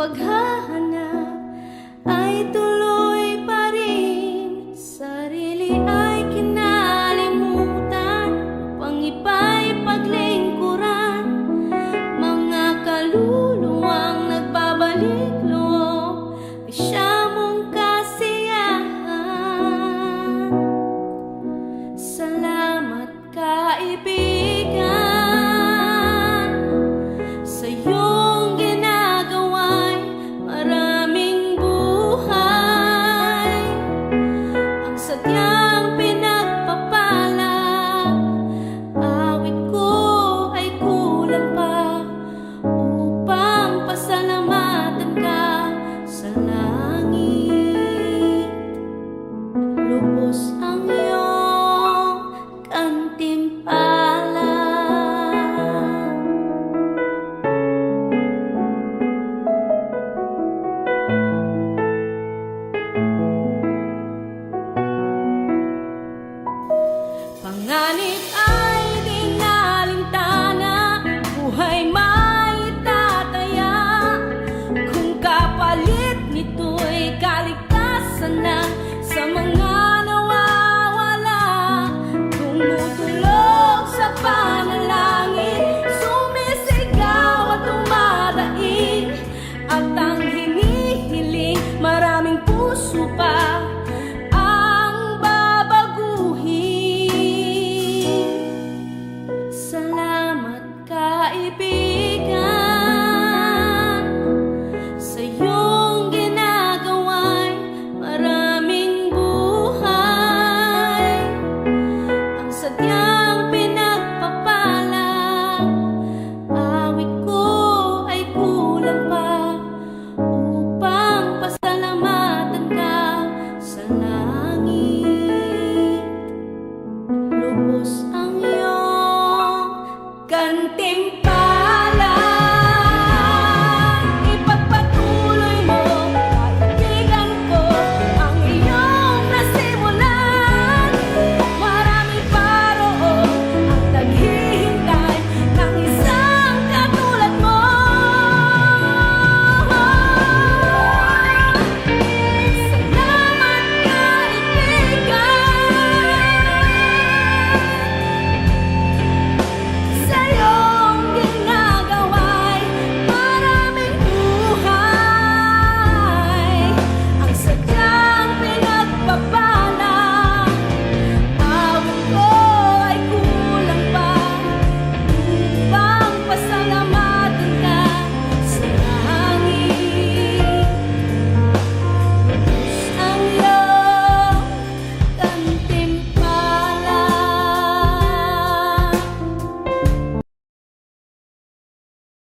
paghahanap ay tuloy pa rin. Sarili ay kinalimutan upang iba'y paglingkuran. Mga kaluluwang nagbabalik loob ay siya mong kasiyahan. Salamat kaibigan sa iyong ginagawa'y maraming buhay ang sadyang pinagpapala. Awit ko ay kulang pa upang pasalamatan ka sa langit. Lubos ang iyong gantimpala. Panganib ay di nalintana, buhay may tataya. Kung kapalit nito'y kaligtasan na sa mga nawawala. Tumutulog sa panalangin, sumisigaw at tumadaig, at ang hinihiling maraming puso pa